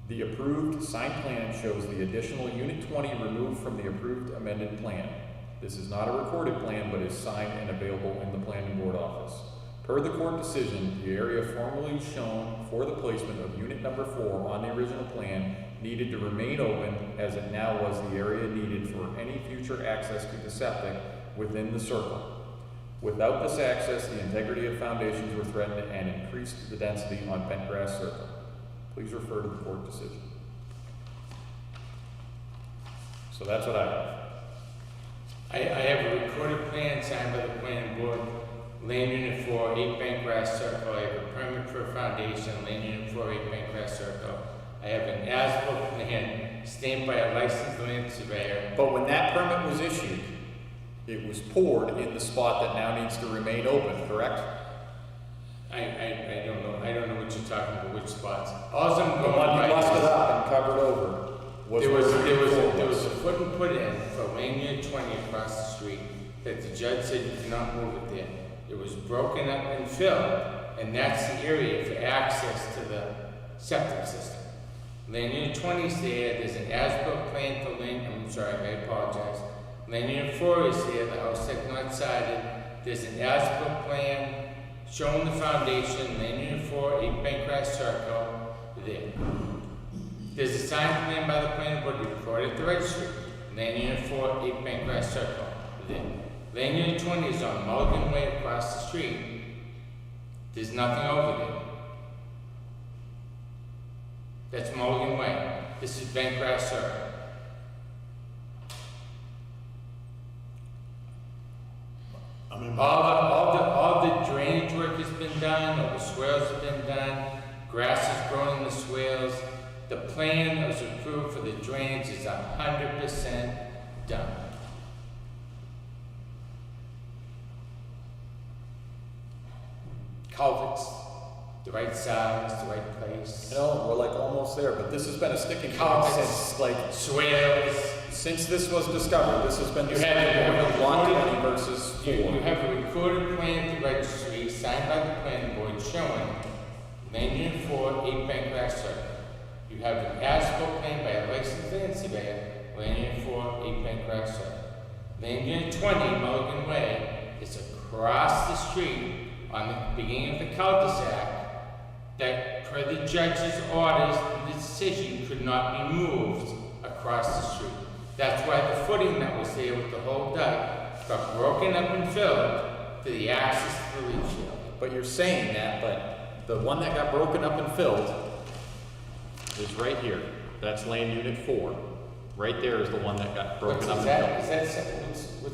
The approved signed plan shows the additional Unit 20 removed from the approved amended plan. This is not a recorded plan, but is signed and available in the planning board office. Per the court decision, the area formerly shown for the placement of unit number 4 on the original plan needed to remain open, as it now was the area needed for any future access to the septic within the circle. Without this access, the integrity of foundations were threatened and increased the density on Bentgrass Circle. Please refer to the court decision. So that's what I have. I have a recorded plan signed by the planning board, land unit 4, 8 Bentgrass Circle. I have a permit for a foundation, land unit 4, 8 Bentgrass Circle. I have an as-built plan stamped by a licensed land surveyor. But when that permit was issued, it was poured in the spot that now needs to remain open, correct? I don't know. I don't know what you're talking about, which spots. All I'm The going one by you busted is- up and covered over was There where was, the there was, report there was a foot and put in for land unit 20 across the street that the judge said you cannot move it there. It was broken up and filled, and that's the area for access to the septic system. Land unit 20 is there, there's an as-built plan for land, I'm sorry, I apologize. Land unit 4 is there, the house that's not sided, there's an as-built plan showing the foundation, land unit 4, 8 Bentgrass Circle, there. There's a signed plan by the planning board recorded at the registry. Land unit 4, 8 Bentgrass Circle, there. Land unit 20 is on Mulligan Way across the street. There's nothing over there. That's Mulligan Way. This is Bentgrass Circle. I mean, All the drainage work has been done, all the swales have been done, grass is growing in the swales. The plan that was approved for the drainage is 100% done. Culverts, the right size, the right place. No, we're like almost there, but this has been a sticking point Culverts. since like, Swales. since this was discovered. This has been You discovered have over block recorded- 20 versus 4. You have a recorded plan at the registry signed by the planning board showing land unit 4, 8 Bentgrass Circle. You have an as-built plan by a licensed land surveyor, land unit 4, 8 Bentgrass Circle. Land unit 20, Mulligan Way, is across the street on the beginning of the cul-de-sac that per the judge's orders, the decision could not be moved across the street. That's why the footing that was there with the whole dike got broken up and filled to the access to the leach field. But you're saying that, but the one that got broken up and filled is right here. That's land unit 4. Right there is the one that got broken up Is and filled.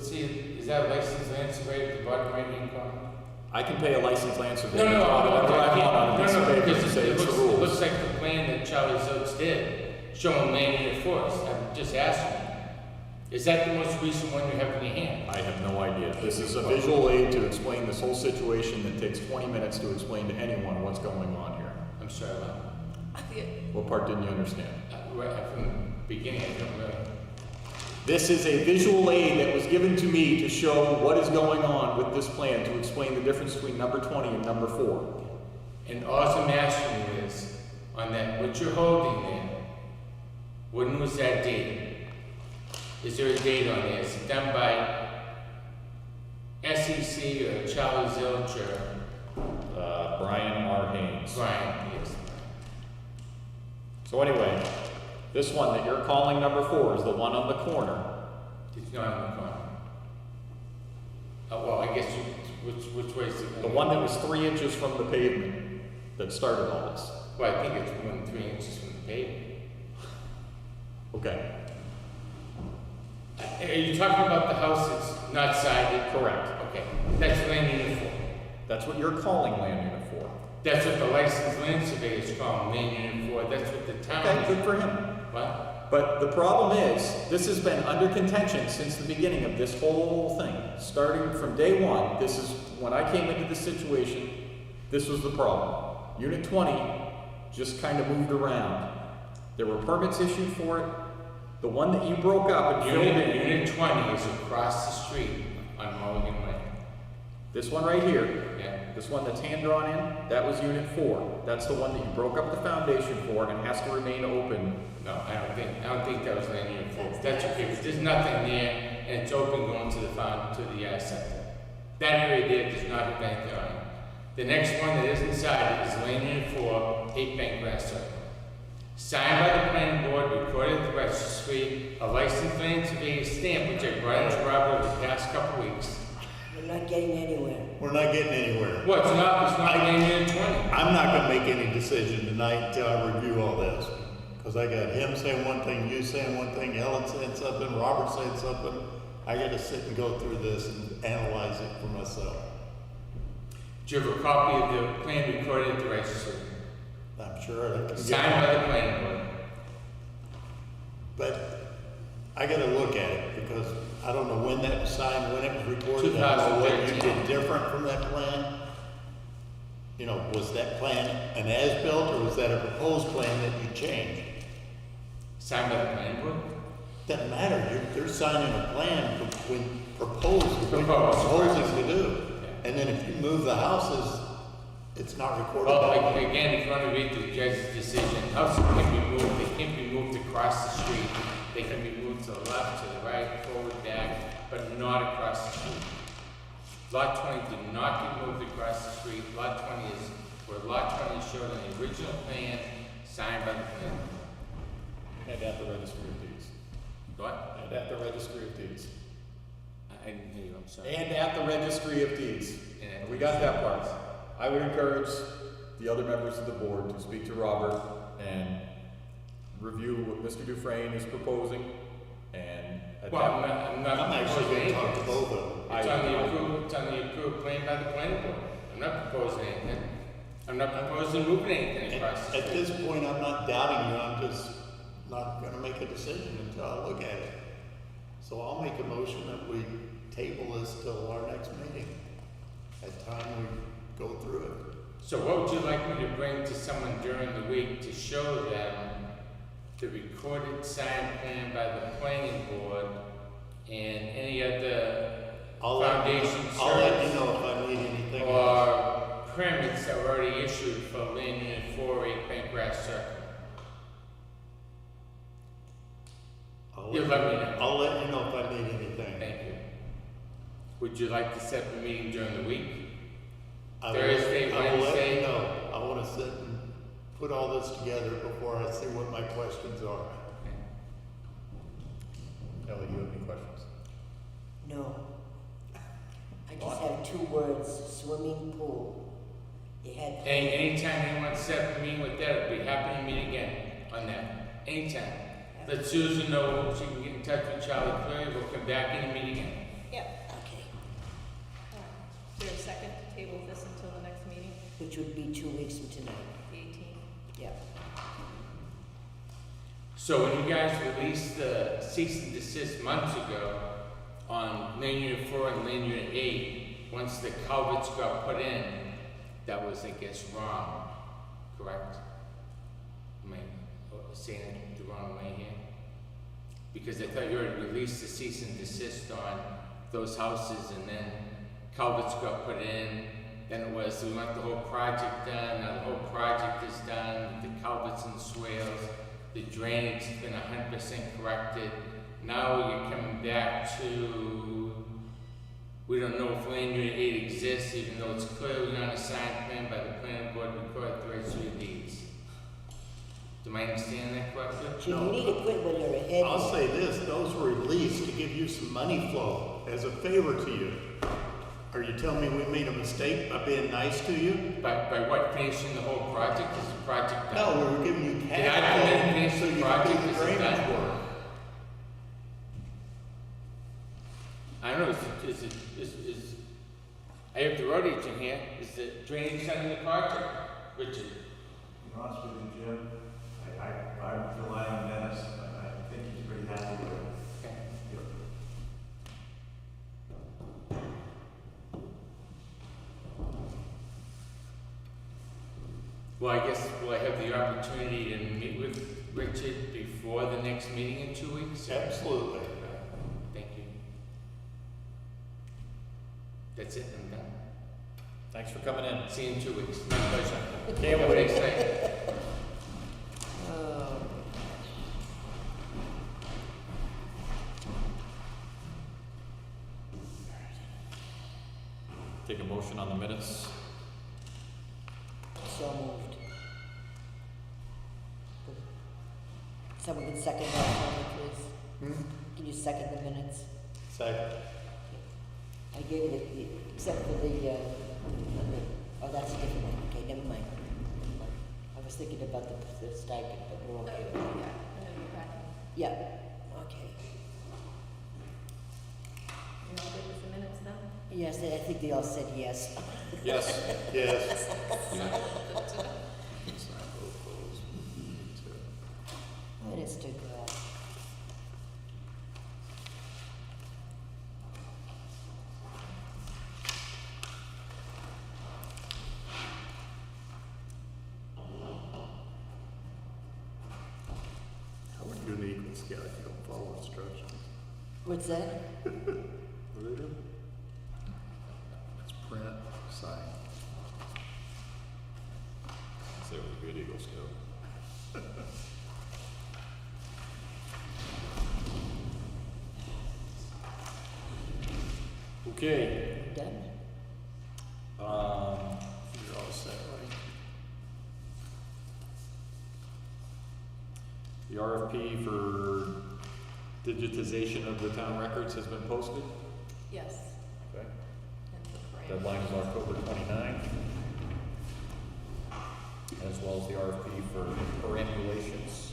is that a licensed land surveyor at the bottom right hand corner? I can pay a licensed land surveyor. No, to draw whatever I want on a piece of paper because and say it it's the looks, rules. it looks like the plan that Charlie Zotes did, showing land unit 4. I'm just asking. Is that the most recent one you have in your hand? I have no idea. This is a visual aid to explain this whole situation that takes 20 minutes to explain to anyone what's going on here. I'm sorry, Lon. What part didn't you understand? Right from the beginning, I don't really. This is a visual aid that was given to me to show what is going on with this plan, to explain the difference between number 20 and number 4. And all I'm asking you is, on that, what you're holding there, when was that dated? Is there a date on there? Is it done by SEC or Charlie Zilch or Brian R. Haynes. Brian? Yes. So anyway, this one that you're calling number 4 is the one on the corner. It's not in the corner. Well, I guess which way is it? The one that was 3 inches from the pavement that started all this. Well, I think it's 3 inches from the pavement. Okay, Are you talking about the house that's not sided? correct. Okay, that's land unit 4. That's what you're calling land unit 4. That's what the licensed land surveyors call land unit 4. That's what the town Okay, is. good for him. What? But the problem is, this has been under contention since the beginning of this whole thing. Starting from day one, this is, when I came into this situation, this was the problem. Unit 20 just kind of moved around. There were permits issued for it, The one that you broke up and filled in. Unit 20 is across the street on Mulligan Way. This one right here, Yeah. this one that's hand drawn in, that was unit 4. That's the one that you broke up the foundation for and has to remain open. No, I don't think that was land unit 4. That's okay, because there's nothing there, and it's open going to the septic. That area there does not have anything on it. The next one that is inside is land unit 4, 8 Bank Grass Circle. Signed by the planning board, recorded at the registry, a licensed land surveyor stamp, which I brought into Robert over the past couple weeks. We're not getting anywhere. We're not getting anywhere. Well, it's not land unit 20. I'm not gonna make any decision tonight until I review all this. Cause I got him saying one thing, you saying one thing, Ellen saying something, Robert saying something. I gotta sit and go through this and analyze it for myself. Do you have a copy of the plan recorded at the registry? I'm sure I can Signed get by it. the planning board. But I gotta look at it because I don't know when that was signed, when it was recorded. I don't know what you 2013. did different from that plan. You know, was that plan an as-built or was that a proposed plan that you changed? Signed by the planning board? Doesn't matter, they're signing a plan when proposing Proposed, to do. Yeah. And then if you move the houses, it's not recorded. Well, that way. again, if you want to read the judge's decision, houses can be moved, they can't be moved across the street. They can be moved to the left, to the right, forward, back, but not across the street. Lot 20 did not get moved across the street. Lot 20 is where Lot 20 showed on the original plan, signed by the planning board. And at the registry of deeds. What? And at the registry of deeds. I didn't hear you, I'm sorry. And at the registry of deeds. And- We got that part. I would encourage the other members of the board to speak to Robert and review what Mr. Dufresne is proposing, and at Well, that, I'm not I'm actually proposing gonna talk to anything. both of them. It's on the approved plan by the planning board. I'm not proposing anything. I'm not proposing moving anything across the At street. this point, I'm not doubting you, I'm just not gonna make a decision until I look at it. So I'll make a motion that we table this till our next meeting. At time we go through it. So what would you like me to bring to someone during the week to show them the recorded signed plan by the planning board and any other I'll let foundation I'll let you surveys know if I need anything else. or permits that were already issued for land unit 4, 8 Bank Grass Circle? You let me know. I'll let you know if I need anything. Thank you. Would you like to set a meeting during the week? I will- Thursday, I will let Wednesday? you know. I wanna sit and put all this together before I see what my questions are. Ellie, you have any questions? No. I just have 2 words, swimming pool. You had. Anytime you want to set up a meeting with that, I'd be happy to meet again on that. Anytime. Let Susan know, she can get in touch with Charlie Clary, we'll come back in and meet again. Yep. Okay, Is there a second to table this until the next meeting, which would be 2 weeks from tonight. the 18th? Yeah. So when you guys released the cease and desist months ago on land unit 4 and land unit 8, once the culverts got put in, that was, I guess, wrong, correct? Am I saying it the wrong way here? Because I thought you already released the cease and desist on those houses and then culverts got put in. Then it was, we want the whole project done, now the whole project is done, the culverts and swales, the drainage has been 100% corrected. Now you're coming back to, we don't know if land unit 8 exists, even though it's clearly on a signed plan by the planning board recorded at the registry of deeds. Do I understand that correctly? Jim, you need to quit when you're ahead. I'll say this, those were released to give you some money flow as a favor to you. Are you telling me we made a mistake by being nice to you? By what, finishing the whole project? Is the project done? No, we were giving you Did I come in and cash finish flow so the you could project? do the Is it drainage done? work. I don't know, I have the road agent here, is the drainage done in the project? Richard? To be honest with you, Jim, I rely on Dennis, I think he's pretty happy with it. Okay. Well, I guess, will I have the opportunity to meet with Richard before the next meeting in 2 weeks? Absolutely. Thank you. That's it, I'm done. Thanks for coming in. See you in 2 weeks. My pleasure. Can't Have a wait. nice night. Oh. Take a motion on the minutes. So moved. Someone can second that for me, please? Can you second the minutes? Second. I gave you the, except for the, oh, that's a different one, okay, never mind. I was thinking about the stipend, but we're Yeah, okay I with know that. you're cracking. Yeah, okay. You all good with the minutes now? Yes, I think they all said yes. Yes. Yes. Honest to God. How would you do the Eagle Scout if you don't follow instructions? What's that? What do they do? It's print, sign. Say we're good Eagle Scout. Okay, Done? You're all set, right? the RFP for digitization of the town records has been posted. Yes. Okay. And the parade. Deadline is October 29th. As well as the RFP for perambulations.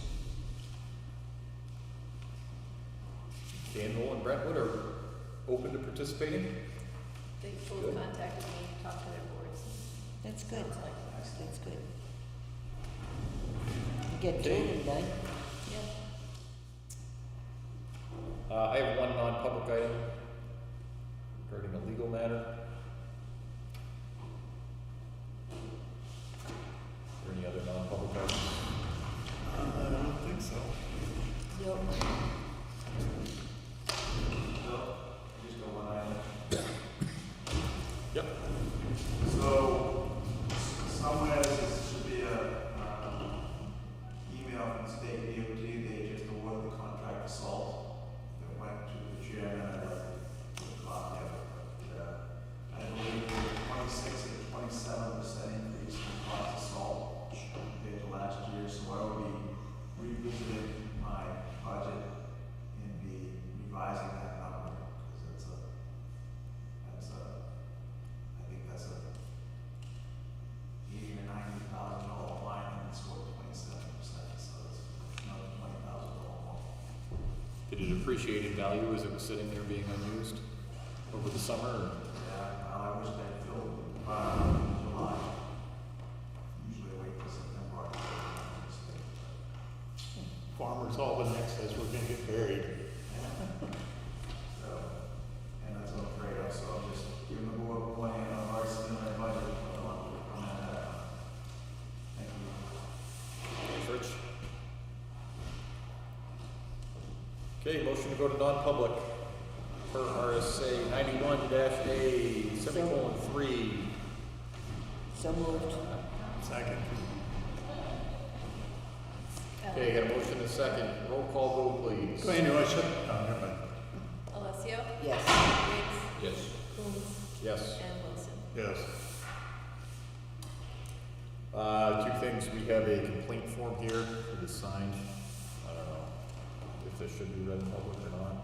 Daniel and Brentwood are open to participating. They both Good. contacted me, talked to their boards. That's good. Sounds like, That's good. Get Okay. children done. yeah. I have one non-public item regarding a legal matter. Are there any other non-public items? I don't think so. Yep. Just go one item. Yep. So, somewhere there should be a, email from the state DOT, they just awarded the contract to Salt that went to the chairman, I left the copy of it, but, I believe there was 26 and 27% increase in the cost of salt compared to last year, so I will be revisiting my budget and be revising that number, because I think that's a $80,000 or $90,000 line, and it's what, 27%, so it's another $20,000 more. Did it appreciate in value as it was sitting there being unused over the summer? Or? Yeah, I wish they filled, July. Usually wait till September, October. Farmers Almanac says we're gonna get buried. So, and that's all great, so I'm just giving the board a plan on our similar budget, on that. Thank you. Thanks, Rich. Okay, motion to go to non-public per RSA 91-A semicolon 3. So moved. Second. Okay, got a motion and a second. Roll call vote, please. Go ahead, I should, oh, never mind. Alessio? Yes. Riggs? Yes. Coombs? Yes. And Wilson? Yes. Two things. We have a complaint form here. It is signed. I don't know if this should be read in public or not.